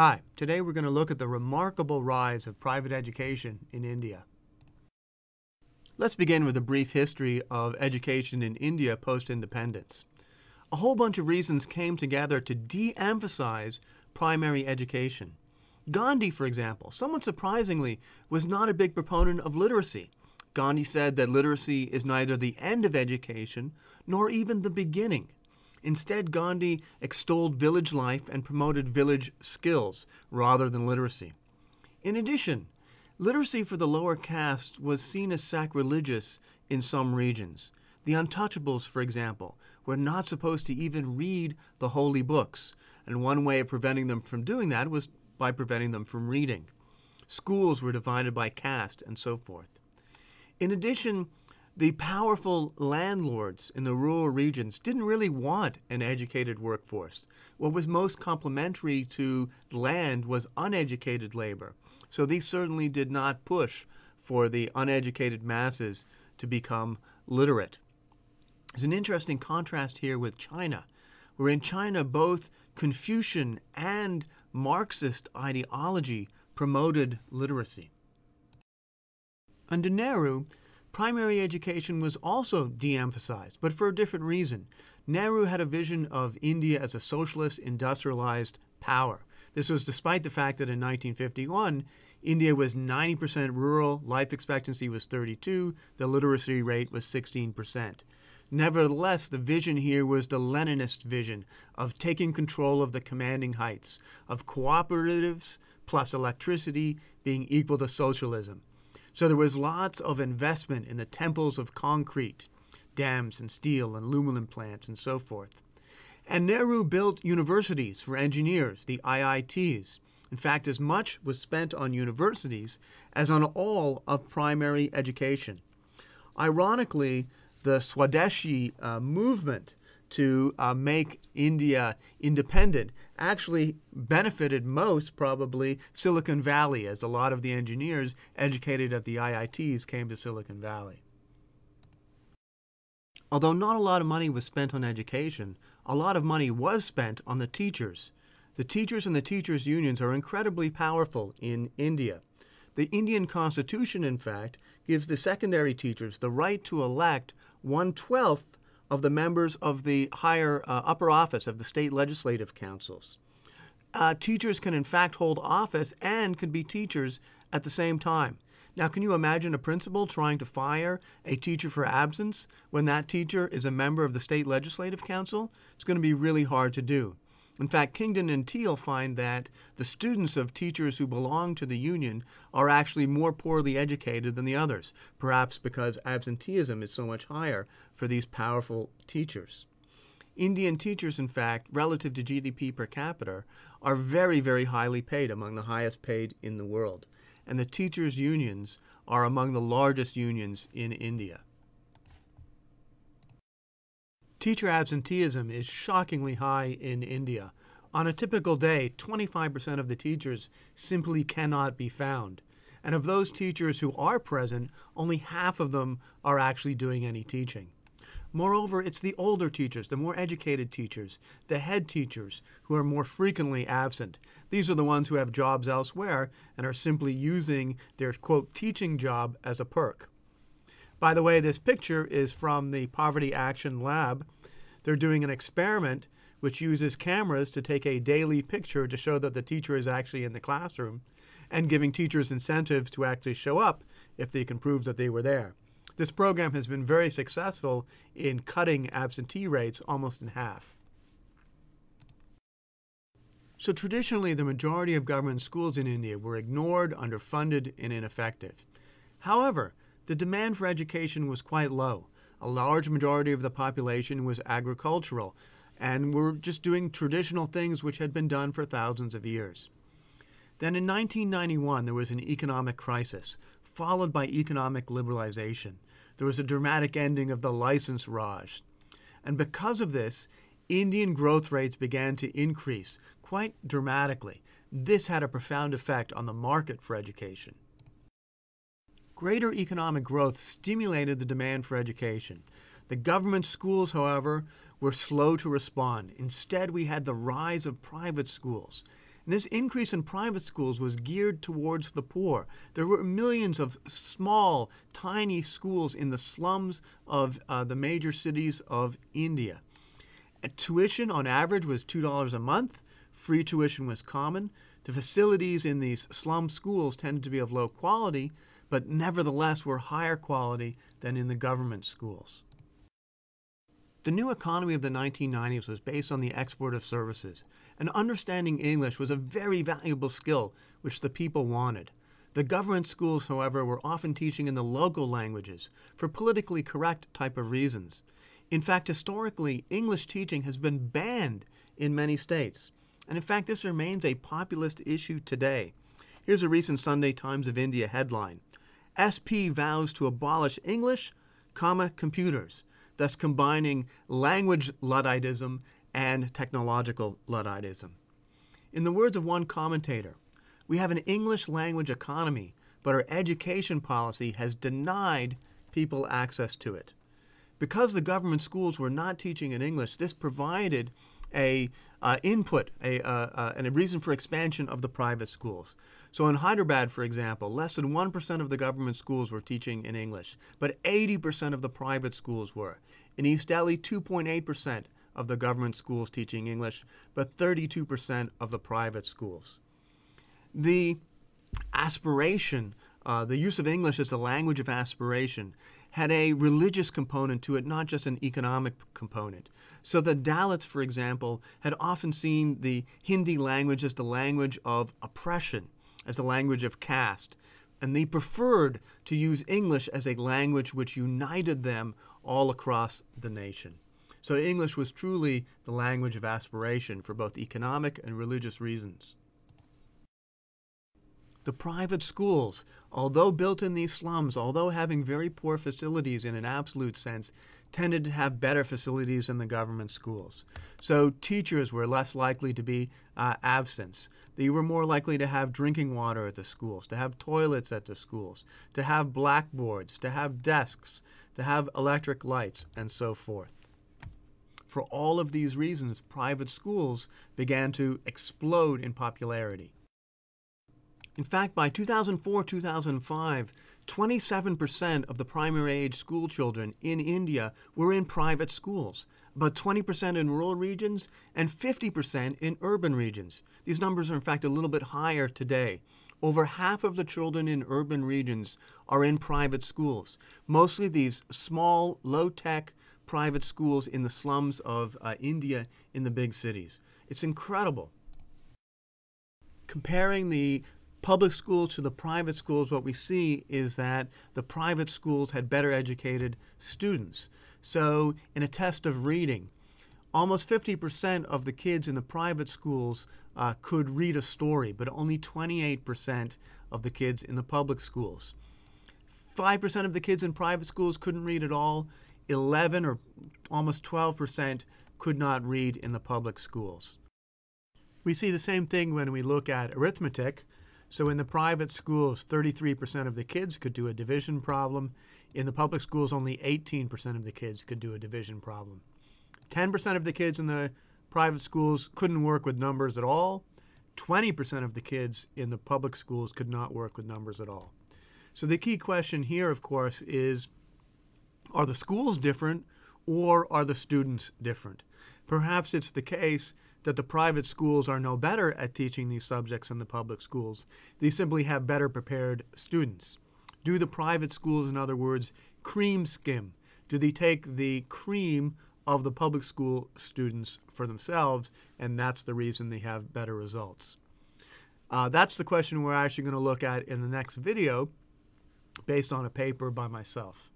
Hi, today we're going to look at the remarkable rise of private education in India. Let's begin with a brief history of education in India post-independence. A whole bunch of reasons came together to de-emphasize primary education. Gandhi, for example, somewhat surprisingly, was not a big proponent of literacy. Gandhi said that literacy is neither the end of education nor even the beginning. Instead, Gandhi extolled village life and promoted village skills rather than literacy. In addition, literacy for the lower castes was seen as sacrilegious in some regions. The untouchables, for example, were not supposed to even read the holy books, and one way of preventing them from doing that was by preventing them from reading. Schools were divided by caste, and so forth. In addition, the powerful landlords in the rural regions didn't really want an educated workforce. What was most complementary to land was uneducated labor. So these certainly did not push for the uneducated masses to become literate. There's an interesting contrast here with China, where in China both Confucian and Marxist ideology promoted literacy. Under Nehru, primary education was also de-emphasized, but for a different reason. Nehru had a vision of India as a socialist, industrialized power. This was despite the fact that in 1951, India was 90% rural, life expectancy was 32, the literacy rate was 16%. Nevertheless, the vision here was the Leninist vision of taking control of the commanding heights, of cooperatives plus electricity being equal to socialism. So there was lots of investment in the temples of concrete, dams and steel and aluminum plants and so forth. And Nehru built universities for engineers, the IITs. In fact, as much was spent on universities as on all of primary education. Ironically, the Swadeshi movement to make India independent actually benefited most probably Silicon Valley, as a lot of the engineers educated at the IITs came to Silicon Valley. Although not a lot of money was spent on education, a lot of money was spent on the teachers. The teachers and the teachers' unions are incredibly powerful in India. The Indian Constitution, in fact, gives the secondary teachers the right to elect 1/12 of the members of the higher upper office of the state legislative councils. Teachers can in fact hold office and can be teachers at the same time. Now, can you imagine a principal trying to fire a teacher for absence when that teacher is a member of the state legislative council? It's going to be really hard to do. In fact, Kingdon and Teal find that the students of teachers who belong to the union are actually more poorly educated than the others, perhaps because absenteeism is so much higher for these powerful teachers. Indian teachers, in fact, relative to GDP per capita, are very, very highly paid, among the highest paid in the world. And the teachers' unions are among the largest unions in India. Teacher absenteeism is shockingly high in India. On a typical day, 25% of the teachers simply cannot be found. And of those teachers who are present, only half of them are actually doing any teaching. Moreover, it's the older teachers, the more educated teachers, the head teachers, who are more frequently absent. These are the ones who have jobs elsewhere and are simply using their, quote, teaching job as a perk. By the way, this picture is from the Poverty Action Lab. They're doing an experiment which uses cameras to take a daily picture to show that the teacher is actually in the classroom and giving teachers incentives to actually show up if they can prove that they were there. This program has been very successful in cutting absentee rates almost in half. So traditionally, the majority of government schools in India were ignored, underfunded, and ineffective. However, the demand for education was quite low. A large majority of the population was agricultural and were just doing traditional things which had been done for thousands of years. Then in 1991, there was an economic crisis, followed by economic liberalization. There was a dramatic ending of the license Raj. And because of this, Indian growth rates began to increase quite dramatically. This had a profound effect on the market for education. Greater economic growth stimulated the demand for education. The government schools, however, were slow to respond. Instead, we had the rise of private schools. And this increase in private schools was geared towards the poor. There were millions of small, tiny schools in the slums of the major cities of India. Tuition on average was $2 a month. Free tuition was common. The facilities in these slum schools tended to be of low quality, but nevertheless were higher quality than in the government schools. The new economy of the 1990s was based on the export of services, and understanding English was a very valuable skill which the people wanted. The government schools, however, were often teaching in the local languages for politically correct type of reasons. In fact, historically, English teaching has been banned in many states, and in fact, this remains a populist issue today. Here's a recent Sunday Times of India headline: SP vows to abolish English, computers, thus combining language Ludditism and technological Ludditism. In the words of one commentator, we have an English language economy, but our education policy has denied people access to it. Because the government schools were not teaching in English, this provided a reason for expansion of the private schools. So in Hyderabad, for example, less than 1% of the government schools were teaching in English, but 80% of the private schools were. In East Delhi, 2.8% of the government schools teaching English, but 32% of the private schools. The aspiration, the use of English as the language of aspiration, had a religious component to it, not just an economic component. So the Dalits, for example, had often seen the Hindi language as the language of oppression, as the language of caste, and they preferred to use English as a language which united them all across the nation. So English was truly the language of aspiration for both economic and religious reasons. The private schools, although built in these slums, although having very poor facilities in an absolute sense, tended to have better facilities than the government schools. So teachers were less likely to be absent. They were more likely to have drinking water at the schools, to have toilets at the schools, to have blackboards, to have desks, to have electric lights, and so forth. For all of these reasons, private schools began to explode in popularity. In fact, by 2004-2005, 27% of the primary age school children in India were in private schools, about 20% in rural regions and 50% in urban regions. These numbers are in fact a little bit higher today. Over half of the children in urban regions are in private schools, mostly these small, low-tech private schools in the slums of India in the big cities. It's incredible. Comparing the public schools to the private schools, what we see is that the private schools had better educated students. So in a test of reading, almost 50% of the kids in the private schools could read a story, but only 28% of the kids in the public schools. 5% of the kids in private schools couldn't read at all. 11 or almost 12% could not read in the public schools. We see the same thing when we look at arithmetic. So in the private schools, 33% of the kids could do a division problem. In the public schools, only 18% of the kids could do a division problem. 10% of the kids in the private schools couldn't work with numbers at all. 20% of the kids in the public schools could not work with numbers at all. So the key question here, of course, is, are the schools different or are the students different? Perhaps it's the case that the private schools are no better at teaching these subjects than the public schools. They simply have better prepared students. Do the private schools, in other words, cream skim? Do they take the cream of the public school students for themselves, and that's the reason they have better results? That's the question we're actually going to look at in the next video based on a paper by myself.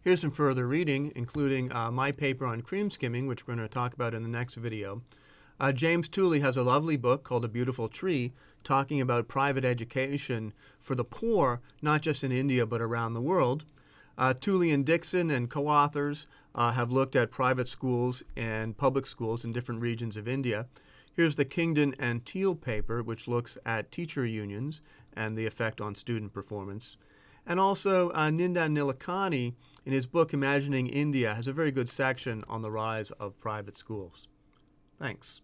Here's some further reading, including my paper on cream skimming, which we're going to talk about in the next video. James Tooley has a lovely book called A Beautiful Tree, talking about private education for the poor, not just in India, but around the world. Tooley and Dixon and co-authors have looked at private schools and public schools in different regions of India. Here's the Kingdon and Teal paper, which looks at teacher unions and the effect on student performance. And also Nindan Nilekani, in his book Imagining India, has a very good section on the rise of private schools. Thanks.